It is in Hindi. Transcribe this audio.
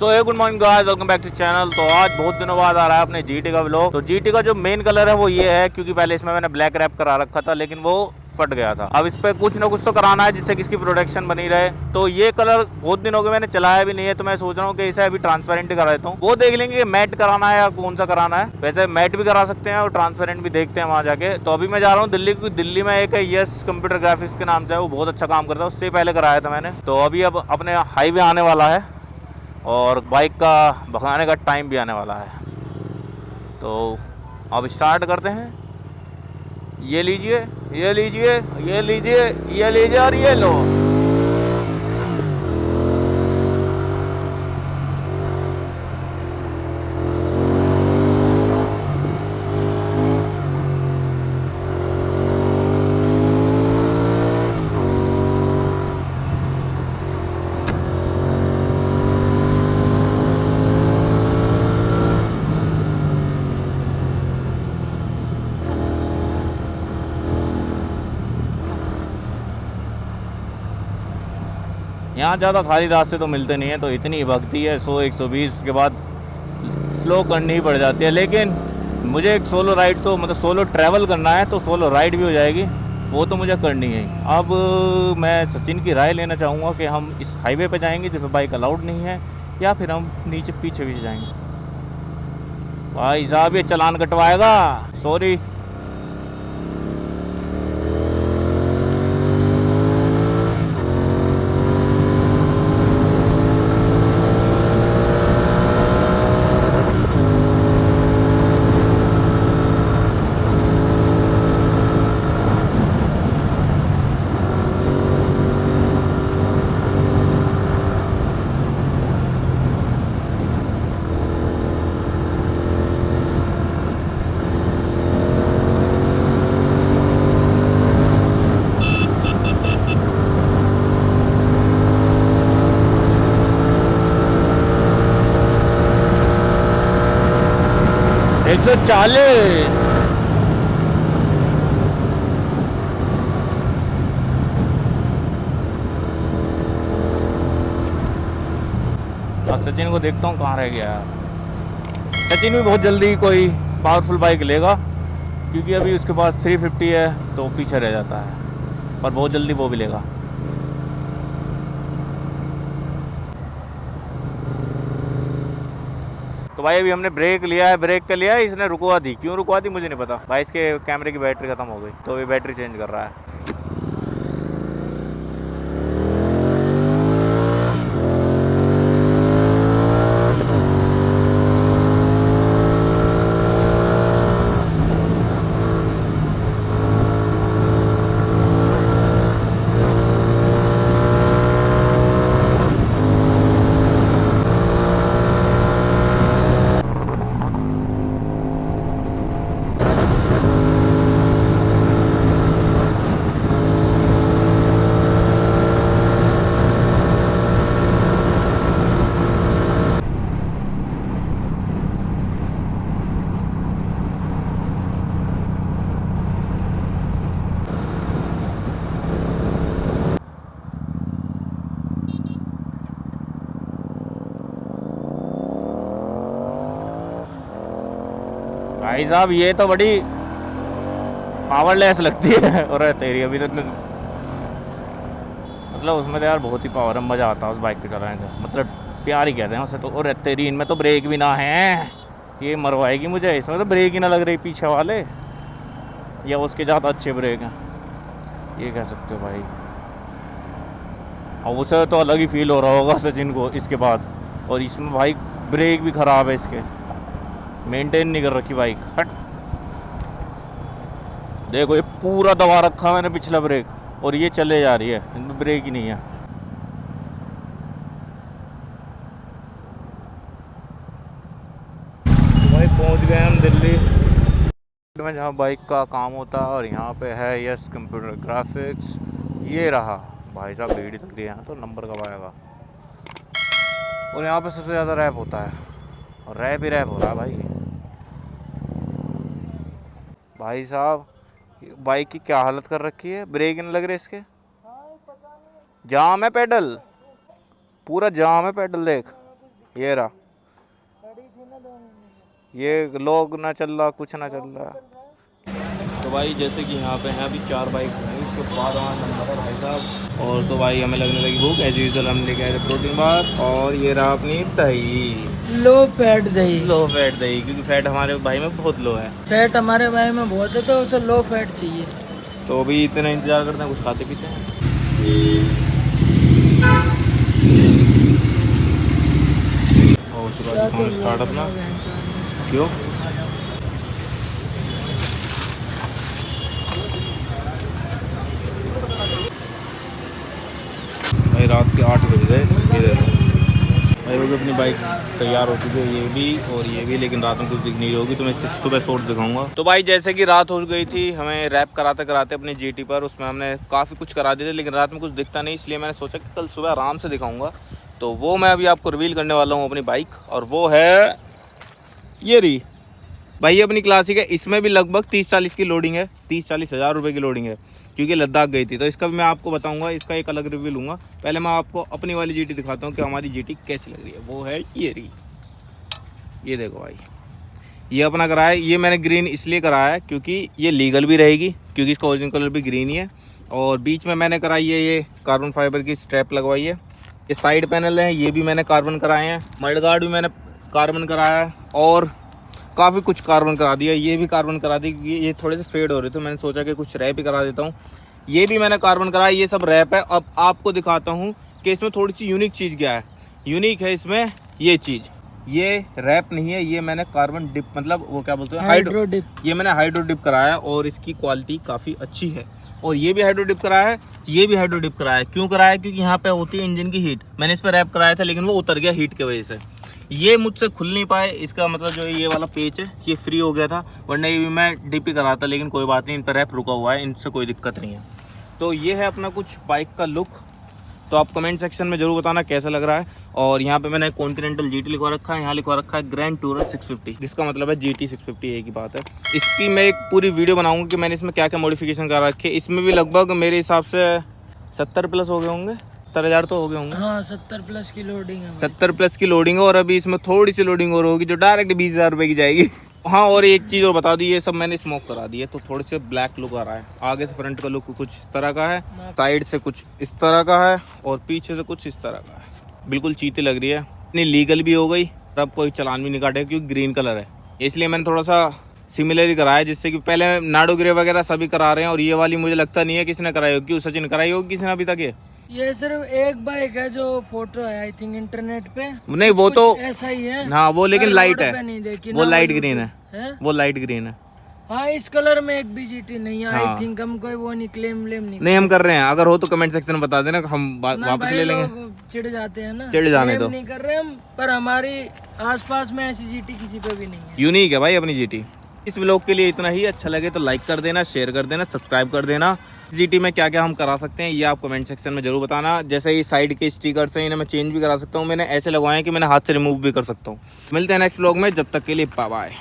तो good morning guys, welcome back to channel. तो आज बहुत दिनों बाद आ रहा है अपने जीटी का व्लॉग। तो जीटी का जो मेन कलर है वो ये है, क्योंकि पहले इसमें मैंने ब्लैक रैप करा रखा था लेकिन वो फट गया था। अब इस पे कुछ ना कुछ तो कराना है जिससे कि इसकी प्रोडक्शन बनी रहे। तो ये कलर बहुत दिन हो गए मैंने चलाया भी नहीं है, तो मैं सोच रहा हूँ कि इसे अभी ट्रांसपेरेंट करा देता हूँ। वो देख लेंगे मैट कराना है या कौन सा कराना है। वैसे मैट भी करा सकते हैं और ट्रांसपेरेंट भी देखते हैं वहाँ जाके। तो अभी मैं जा रहा हूँ दिल्ली, क्योंकि दिल्ली में एक यस कंप्यूटर ग्राफिक्स के नाम से है, वो बहुत अच्छा काम करता है। उससे पहले कराया था मैंने। तो अभी अब अपने हाईवे आने वाला है और बाइक का भगाने का टाइम भी आने वाला है। तो अब स्टार्ट करते हैं। ये लीजिए, ये लीजिए, ये लीजिए, ये लीजिए और ये लो। यहाँ ज़्यादा खाली रास्ते तो मिलते नहीं है, तो इतनी भगती है 100-120 के बाद स्लो करनी ही पड़ जाती है। लेकिन मुझे एक सोलो राइड तो मतलब सोलो ट्रैवल करना है, तो सोलो राइड भी हो जाएगी, वो तो मुझे करनी है। अब मैं सचिन की राय लेना चाहूँगा कि हम इस हाईवे पे जाएंगे जिसमें बाइक अलाउड नहीं है, या फिर हम नीचे पीछे भी जाएंगे। भाई साहब ये चालान कटवाएगा, सॉरी। एक 140। अब सचिन को देखता हूँ कहाँ रह गया है। सचिन भी बहुत जल्दी कोई पावरफुल बाइक लेगा, क्योंकि अभी उसके पास 350 है तो पीछे रह जाता है, पर बहुत जल्दी वो भी लेगा। तो भाई अभी हमने ब्रेक लिया है, ब्रेक कर लिया है, इसने रुकवा दी। क्यों रुकवा दी मुझे नहीं पता। भाई इसके कैमरे की बैटरी खत्म हो गई, तो ये बैटरी चेंज कर रहा है। भाई साहब ये तो बड़ी पावरलेस लगती है। और तेरी अभी तो मतलब उसमें तो यार बहुत ही पावर है, मज़ा आता है उस बाइक को चलाने का। मतलब प्यार ही कहते हैं उसे तो। और तेरी इनमें तो ब्रेक भी ना है, ये मरवाएगी मुझे। इसमें तो ब्रेक ही ना लग रही पीछे वाले, या उसके ज़्यादा अच्छे ब्रेक हैं, ये कह सकते हो भाई। और उसे तो अलग ही फील हो रहा होगा सचिन को इसके बाद। और इसमें भाई ब्रेक भी ख़राब है इसके, मेंटेन नहीं कर रखी बाइक। हट देखो, ये पूरा दबा रखा मैंने पिछला ब्रेक, और ये चले जा रही है, इनमें ब्रेक ही नहीं है। तो भाई पहुंच गए हम दिल्ली में, जहाँ बाइक का काम होता है। और यहाँ पे है यस कंप्यूटर ग्राफिक्स। ये रहा भाई साहब, भीड़ लग रही है यहाँ, तो नंबर कब आएगा। और यहाँ पे सबसे ज़्यादा रैप होता है, और रैप ही रैप हो रहा है भाई। भाई साहब बाइक की क्या हालत कर रखी है, ब्रेक नहीं लग रहे इसके। जाम है पेडल, पूरा जाम है पेडल, देख ये रहा, ये लोग ना चल रहा, कुछ ना चल रहा। तो भाई जैसे कि यहाँ पे हैं अभी 4 बाइक हैं, उसके बाद वहाँ नंबर है भाई साहब। और तो भाई हमें लगने लगी भूख, एज यूजुअल हम लेके आए थे प्रोटीन बार। और ये रहा अपनी दही, लो फैट दही। लो फैट दही, क्योंकि फैट हमारे भाई में बहुत लो है। फैट हमारे भाई में बहुत है, तो उसे लो फैट चाहिए। तो अभी इतना इंतजार करते हैं, कुछ खाते पीते हैं। और उसके बाद फोन स्टार्ट अपना, क्यों भाई रात के 8 बज गए। ये देखो भाई वो भी अपनी बाइक तैयार हो चुकी है, ये भी और ये भी, लेकिन रात में कुछ दिख नहीं रही होगी तो मैं इसके सुबह शॉर्ट दिखाऊंगा। तो भाई जैसे कि रात हो गई थी, हमें रैप कराते कराते अपनी जीटी पर, उसमें हमने काफ़ी कुछ करा दिए थे, लेकिन रात में कुछ दिखता नहीं, इसलिए मैंने सोचा कि कल सुबह आराम से दिखाऊंगा। तो वो मैं अभी आपको रिवील करने वाला हूँ अपनी बाइक, और वो है ये रही भाई अपनी क्लासिक है। इसमें भी लगभग 30-40 की लोडिंग है, 30-40 हज़ार रुपये की लोडिंग है, क्योंकि लद्दाख गई थी। तो इसका भी मैं आपको बताऊंगा, इसका एक अलग रिव्यू लूँगा। पहले मैं आपको अपनी वाली जीटी दिखाता हूँ कि हमारी जीटी कैसी लग रही है। वो है ये रही, ये देखो भाई, ये अपना कराया है। ये मैंने ग्रीन इसलिए कराया है क्योंकि ये लीगल भी रहेगी, क्योंकि इसका ओरिजिनल कलर भी ग्रीन ही है। और बीच में मैंने कराई है ये कार्बन फाइबर की स्ट्रैप लगवाई है। ये साइड पैनल हैं, ये भी मैंने कार्बन कराए हैं। मड गार्ड भी मैंने कार्बन कराया है, और काफ़ी कुछ कार्बन करा दिया। ये भी कार्बन करा दी क्योंकि ये थोड़े से फेड हो रहे थे, मैंने सोचा कि कुछ रैप ही करा देता हूँ। ये भी मैंने कार्बन कराया, ये सब रैप है। अब आपको दिखाता हूँ कि इसमें थोड़ी सी यूनिक चीज़ क्या है। यूनिक है इसमें ये चीज़, ये रैप नहीं है, ये मैंने कार्बन डिप, मतलब वो क्या बोलते हैं, हाइड्रो डिप। ये मैंने हाइड्रो डिप कराया और इसकी क्वालिटी काफ़ी अच्छी है। और ये भी हाइड्रो डिप कराया है, ये भी हाइड्रो डिप कराया है। क्यों कराया? क्योंकि यहाँ पे होती है इंजन की हीट। मैंने इस पर रैप कराया था, लेकिन वो उतर गया हीट की वजह से। ये मुझसे खुल नहीं पाए, इसका मतलब जो ये वाला पेच है ये फ्री हो गया था, वरना ये भी मैं डीपी कराता। लेकिन कोई बात नहीं, इन पर रैप रुका हुआ है, इनसे कोई दिक्कत नहीं है। तो ये है अपना कुछ बाइक का लुक। तो आप कमेंट सेक्शन में जरूर बताना कैसा लग रहा है। और यहाँ पे मैंने कॉन्टिनेंटल जीटी लिखवा रखा है, यहाँ लिखवा रखा है ग्रैंड टूरर 650, जिसका मतलब है GT 650, एक ही बात है। इसकी मैं एक पूरी वीडियो बनाऊंगा कि मैंने इसमें क्या क्या मॉडिफिकेशन करा रखे। इसमें भी लगभग मेरे हिसाब से 70 प्लस हो गए होंगे, 70,000 तो हो गए होंगे। हाँ 70 प्लस की लोडिंग है, 70 प्लस की लोडिंग है। और अभी इसमें थोड़ी सी लोडिंग और होगी जो डायरेक्ट 20,000 रुपये की जाएगी। हाँ, और एक चीज़ और बता दी, ये सब मैंने स्मोक करा दी है, तो थोड़े से ब्लैक लुक आ रहा है। आगे से फ्रंट का लुक कुछ इस तरह का है, साइड से कुछ इस तरह का है, और पीछे से कुछ इस तरह का है। बिल्कुल चीती लग रही है। इतनी लीगल भी हो गई, अब कोई चलान भी नहीं काटेगा क्योंकि ग्रीन कलर है। इसलिए मैंने थोड़ा सा सिमिलर ही कराया, जिससे कि पहले नाडो ग्रे वगैरह सभी करा रहे हैं, और ये वाली मुझे लगता नहीं है किसी ने कराई होगी। सचिन कराई होगी किसी ने अभी तक? ये सिर्फ एक बाइक है जो फोटो है आई थिंक इंटरनेट पे। नहीं वो तो ऐसा ही है। हाँ, वो लेकिन लाइट है, नहीं देखी, वो लाइट ग्रीन है, वो लाइट ग्रीन है। हाँ, इस कलर में एक भी जीटी नहीं है। आई थिंक हम कोई वो नहीं क्लेम नहीं हम कर रहे हैं। अगर हो तो कमेंट सेक्शन में बता देना, हम वापस ले लेंगे। चिढ़ जाते हैं ना, चिढ़ जाने दो, नहीं कर रहे हम। पर हमारी आसपास में ऐसी जीटी किसी पे भी नहीं है। यूनिक है भाई अपनी जीटी। इस व्लॉग के लिए इतना ही। अच्छा लगे तो लाइक कर देना, शेयर कर देना, सब्सक्राइब कर देना। जीटी में क्या क्या हम करा सकते हैं ये आप कमेंट सेक्शन में जरूर बताना। जैसे ये साइड के स्टिकर्स हैं, इन्हें मैं चेंज भी करा सकता हूँ। मैंने ऐसे लगवाए हैं कि मैंने हाथ से रिमूव भी कर सकता हूँ। मिलते हैं नेक्स्ट व्लॉग में, जब तक के लिए बाय बाय।